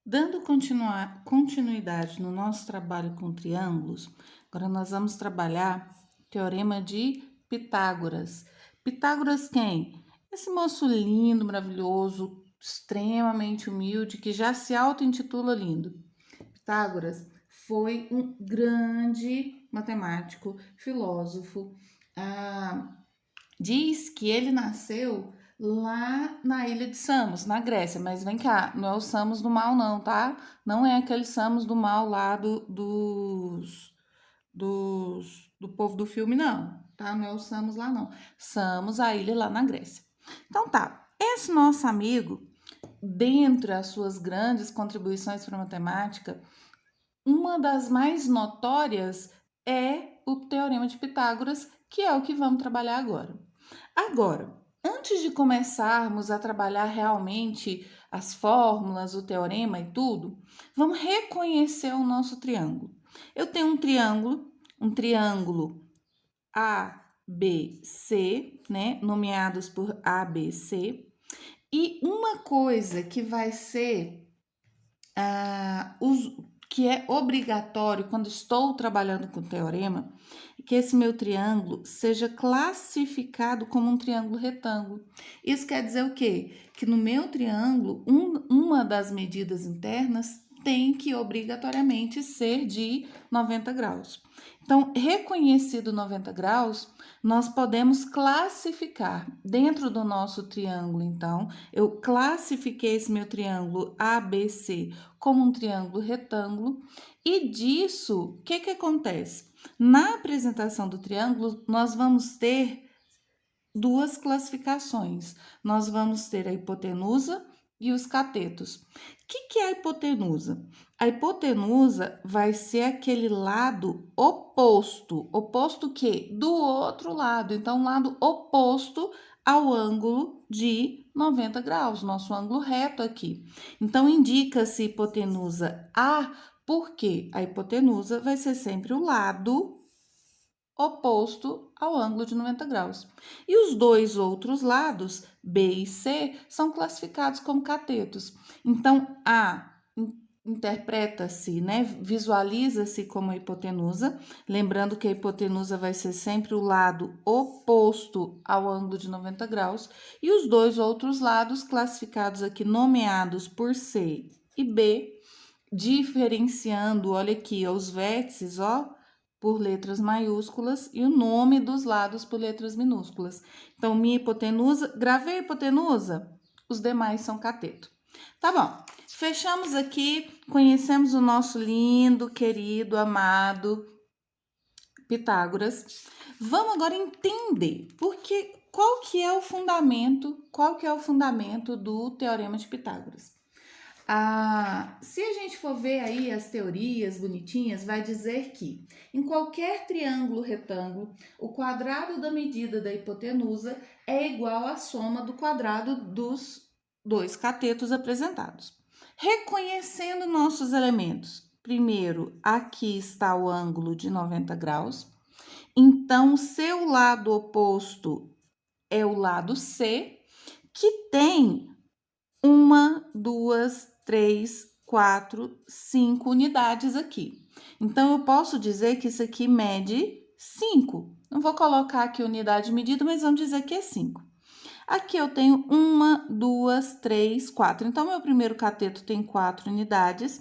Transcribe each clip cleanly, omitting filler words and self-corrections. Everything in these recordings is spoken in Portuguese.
Dando continuidade no nosso trabalho com triângulos, agora nós vamos trabalhar o teorema de Pitágoras. Pitágoras quem? Esse moço lindo, maravilhoso, extremamente humilde, que já se auto-intitula lindo. Pitágoras foi um grande matemático, filósofo. Diz que ele nasceu lá na ilha de Samos, na Grécia, mas vem cá, não é o Samos do mal não, tá? Não é aquele Samos do mal lá do povo do filme, não, tá? Não é o Samos lá, não. Samos, a ilha lá na Grécia. Então tá, esse nosso amigo, dentre as suas grandes contribuições para a matemática, uma das mais notórias é o Teorema de Pitágoras, que é o que vamos trabalhar agora. Agora, antes de começarmos a trabalhar realmente as fórmulas, o teorema e tudo, vamos reconhecer o nosso triângulo. Eu tenho um triângulo ABC, né, nomeados por ABC, e uma coisa que vai ser que é obrigatório quando estou trabalhando com teorema, que esse meu triângulo seja classificado como um triângulo retângulo. Isso quer dizer o quê? Que no meu triângulo, uma das medidas internas tem que obrigatoriamente ser de 90 graus. Então, reconhecido 90 graus, nós podemos classificar dentro do nosso triângulo, então, eu classifiquei esse meu triângulo ABC como um triângulo retângulo, e disso, o que acontece? Na apresentação do triângulo, nós vamos ter duas classificações. Nós vamos ter a hipotenusa e os catetos. O que é a hipotenusa? A hipotenusa vai ser aquele lado oposto. Oposto o quê? Do outro lado. Então, lado oposto ao ângulo de 90 graus, nosso ângulo reto aqui. Então, indica-se hipotenusa A, porque a hipotenusa vai ser sempre o lado oposto ao ângulo de 90 graus. E os dois outros lados, B e C, são classificados como catetos. Então, A interpreta-se, né, visualiza-se como a hipotenusa, lembrando que a hipotenusa vai ser sempre o lado oposto ao ângulo de 90 graus, e os dois outros lados classificados aqui, nomeados por C e B, diferenciando, olha aqui, os vértices, ó, por letras maiúsculas e o nome dos lados por letras minúsculas. Então, minha hipotenusa, gravei a hipotenusa, os demais são cateto. Tá bom, fechamos aqui, conhecemos o nosso lindo, querido, amado Pitágoras. Vamos agora entender qual que é o fundamento do Teorema de Pitágoras. Se a gente for ver aí as teorias bonitinhas, vai dizer que em qualquer triângulo retângulo, o quadrado da medida da hipotenusa é igual à soma do quadrado dos dois catetos apresentados. Reconhecendo nossos elementos, primeiro, aqui está o ângulo de 90 graus, então o seu lado oposto é o lado C, que tem uma, duas, três, quatro, 5 unidades aqui. Então, eu posso dizer que isso aqui mede 5. Não vou colocar aqui unidade de medida, mas vamos dizer que é 5. Aqui eu tenho uma, duas, três, 4. Então, meu primeiro cateto tem 4 unidades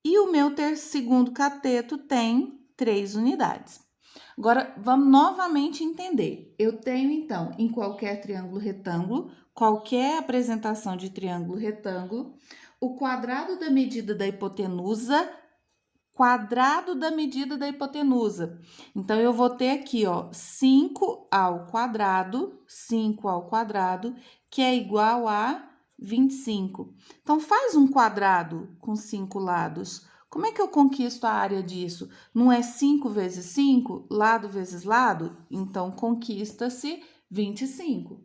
e o meu segundo cateto tem 3 unidades. Agora, vamos novamente entender. Eu tenho, então, em qualquer triângulo retângulo, qualquer apresentação de triângulo retângulo, o quadrado da medida da hipotenusa, quadrado da medida da hipotenusa. Então, eu vou ter aqui, ó, 5 ao quadrado, que é igual a 25. Então, faz um quadrado com 5 lados. Como é que eu conquisto a área disso? Não é 5 vezes 5, lado vezes lado? Então, conquista-se 25.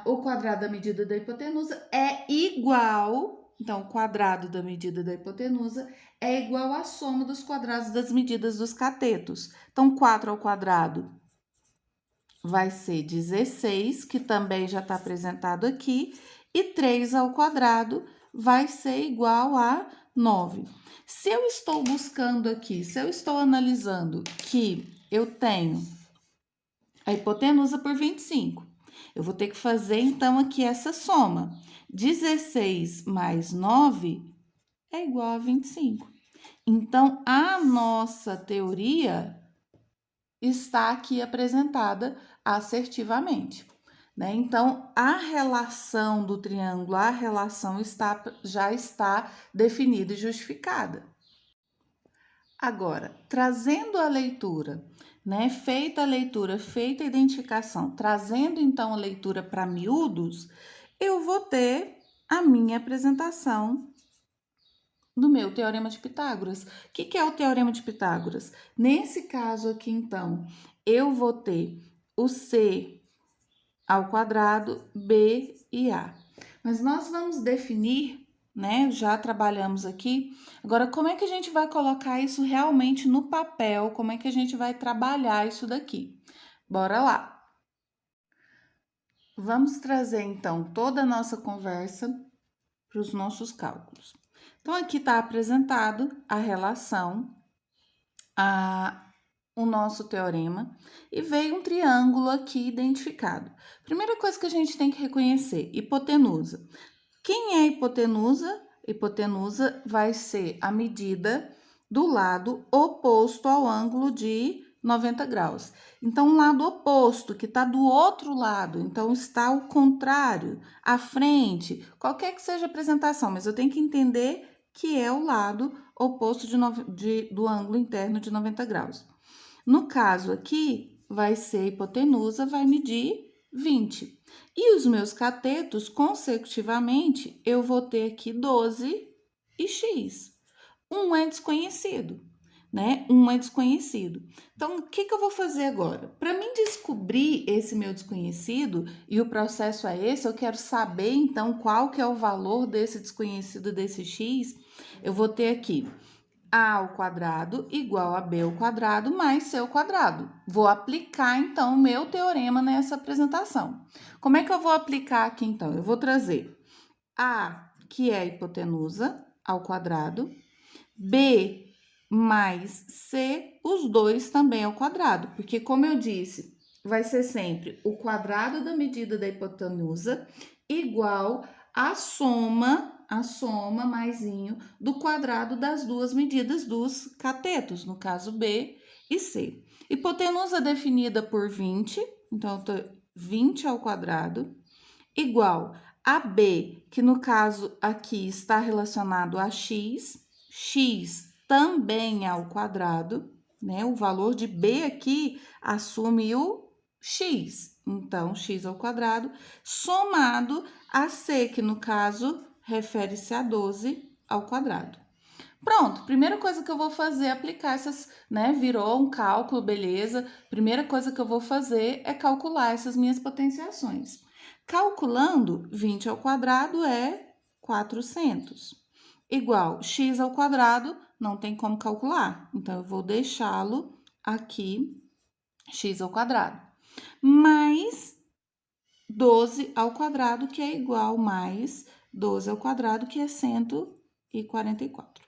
O quadrado da medida da hipotenusa é igual, então, o quadrado da medida da hipotenusa é igual à soma dos quadrados das medidas dos catetos. Então, 4 ao quadrado vai ser 16, que também já está apresentado aqui, e 3 ao quadrado vai ser igual a 9. Se eu estou buscando aqui, se eu estou analisando que eu tenho a hipotenusa por 25, eu vou ter que fazer, então, aqui essa soma. 16 mais 9 é igual a 25. Então, a nossa teoria está aqui apresentada assertivamente, né? Então, a relação do triângulo, a relação já está definida e justificada. Agora, trazendo a leitura, né? Feita a leitura, feita a identificação, trazendo então a leitura para miúdos, eu vou ter a minha apresentação do meu teorema de Pitágoras. O que é o teorema de Pitágoras? Nesse caso aqui, então, eu vou ter o C ao quadrado, B e A. Mas nós vamos definir, né? Já trabalhamos aqui. Agora, como é que a gente vai colocar isso realmente no papel? Como é que a gente vai trabalhar isso daqui? Bora lá! Vamos trazer, então, toda a nossa conversa para os nossos cálculos. Então, aqui está apresentado a relação, o nosso teorema, e veio um triângulo aqui identificado. Primeira coisa que a gente tem que reconhecer, hipotenusa. Quem é hipotenusa? Hipotenusa vai ser a medida do lado oposto ao ângulo de 90 graus. Então, o lado oposto, que está do outro lado, então está o contrário, à frente, qualquer que seja a apresentação, mas eu tenho que entender que é o lado oposto do ângulo interno de 90 graus. No caso aqui, vai ser hipotenusa, vai medir 20. E os meus catetos, consecutivamente, eu vou ter aqui 12 e x. Um é desconhecido, né? Um é desconhecido. Então, o que eu vou fazer agora? Para mim descobrir esse meu desconhecido, e o processo é esse, eu quero saber, então, qual que é o valor desse desconhecido, desse x, eu vou ter aqui a ao quadrado igual a b ao quadrado mais c ao quadrado. Vou aplicar, então, o meu teorema nessa apresentação. Como é que eu vou aplicar aqui, então? Eu vou trazer a, que é a hipotenusa, ao quadrado, b mais c, os dois também ao quadrado, porque, como eu disse, vai ser sempre o quadrado da medida da hipotenusa igual à soma maisinho do quadrado das duas medidas dos catetos, no caso B e C. Hipotenusa definida por 20, então, eu tô 20 ao quadrado, igual a B, que no caso aqui está relacionado a x, x também ao quadrado, né? O valor de B aqui assume o x, então, x ao quadrado, somado a C, que no caso refere-se a 12 ao quadrado. Pronto, primeira coisa que eu vou fazer é aplicar essas, né? Virou um cálculo, beleza. Primeira coisa que eu vou fazer é calcular essas minhas potenciações. Calculando, 20 ao quadrado é 400. Igual x ao quadrado, não tem como calcular. Então, eu vou deixá-lo aqui, x ao quadrado. Mais 12 ao quadrado, que é igual mais 12 ao quadrado, que é 144.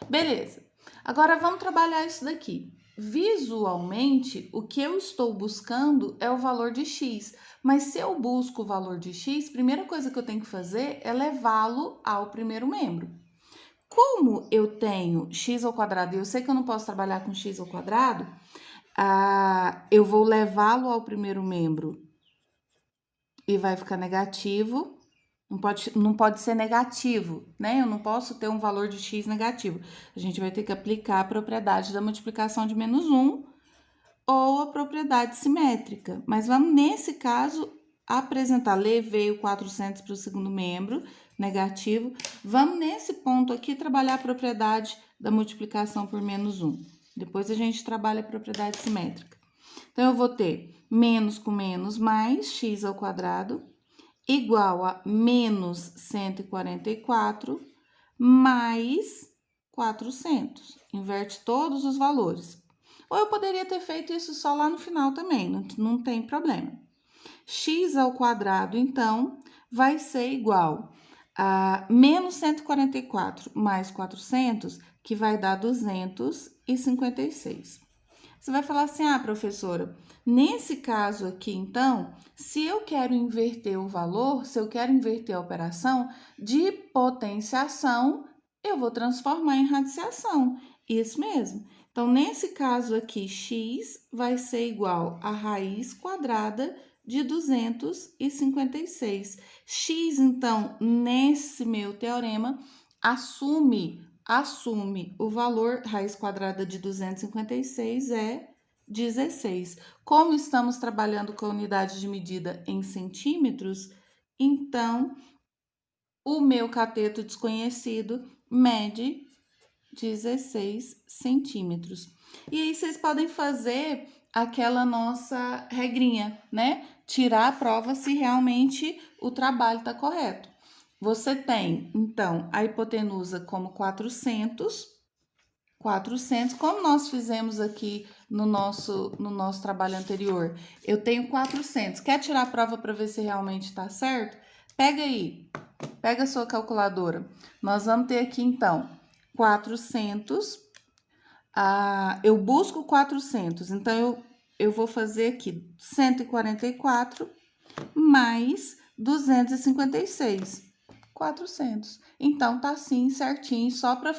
Beleza. Agora, vamos trabalhar isso daqui. Visualmente, o que eu estou buscando é o valor de x. Mas se eu busco o valor de x, a primeira coisa que eu tenho que fazer é levá-lo ao primeiro membro. Como eu tenho x ao quadrado e eu sei que eu não posso trabalhar com x ao quadrado, eu vou levá-lo ao primeiro membro e vai ficar negativo. Não pode ser negativo, né? Eu não posso ter um valor de x negativo. A gente vai ter que aplicar a propriedade da multiplicação de menos 1 ou a propriedade simétrica. Mas vamos, nesse caso, apresentar. Levei o 400 para o segundo membro, negativo. Vamos, nesse ponto aqui, trabalhar a propriedade da multiplicação por menos 1. Depois a gente trabalha a propriedade simétrica. Então, eu vou ter menos com menos mais x ao quadrado igual a menos 144 mais 400. Inverte todos os valores. Ou eu poderia ter feito isso só lá no final também, não tem problema. X ao quadrado, então, vai ser igual menos 144 mais 400, que vai dar 256. Você vai falar assim, professora, nesse caso aqui, então, se eu quero inverter o valor, se eu quero inverter a operação de potenciação, eu vou transformar em radiciação. Isso mesmo. Então, nesse caso aqui, x vai ser igual a raiz quadrada de 256. X, então, nesse meu teorema, assume o valor, raiz quadrada de 256 é 16. Como estamos trabalhando com a unidade de medida em centímetros, então, o meu cateto desconhecido mede 16 centímetros. E aí, vocês podem fazer aquela nossa regrinha, né? Tirar a prova se realmente o trabalho está correto. Você tem, então, a hipotenusa como 400, como nós fizemos aqui no nosso trabalho anterior. Eu tenho 400. Quer tirar a prova para ver se realmente está certo? Pega aí, pega a sua calculadora. Nós vamos ter aqui, então, 400. Eu busco 400, então eu vou fazer aqui 144 mais 256. 400. Então, tá assim, certinho, só para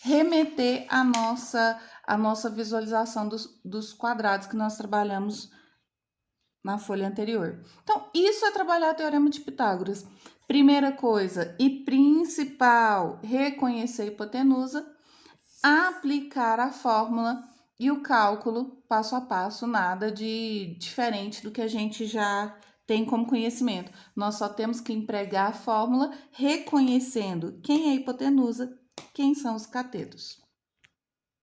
remeter a nossa visualização dos quadrados que nós trabalhamos na folha anterior. Então, isso é trabalhar o Teorema de Pitágoras. Primeira coisa e principal, reconhecer a hipotenusa, aplicar a fórmula e o cálculo passo a passo, nada de diferente do que a gente já tem como conhecimento. Nós só temos que empregar a fórmula reconhecendo quem é a hipotenusa, quem são os catetos.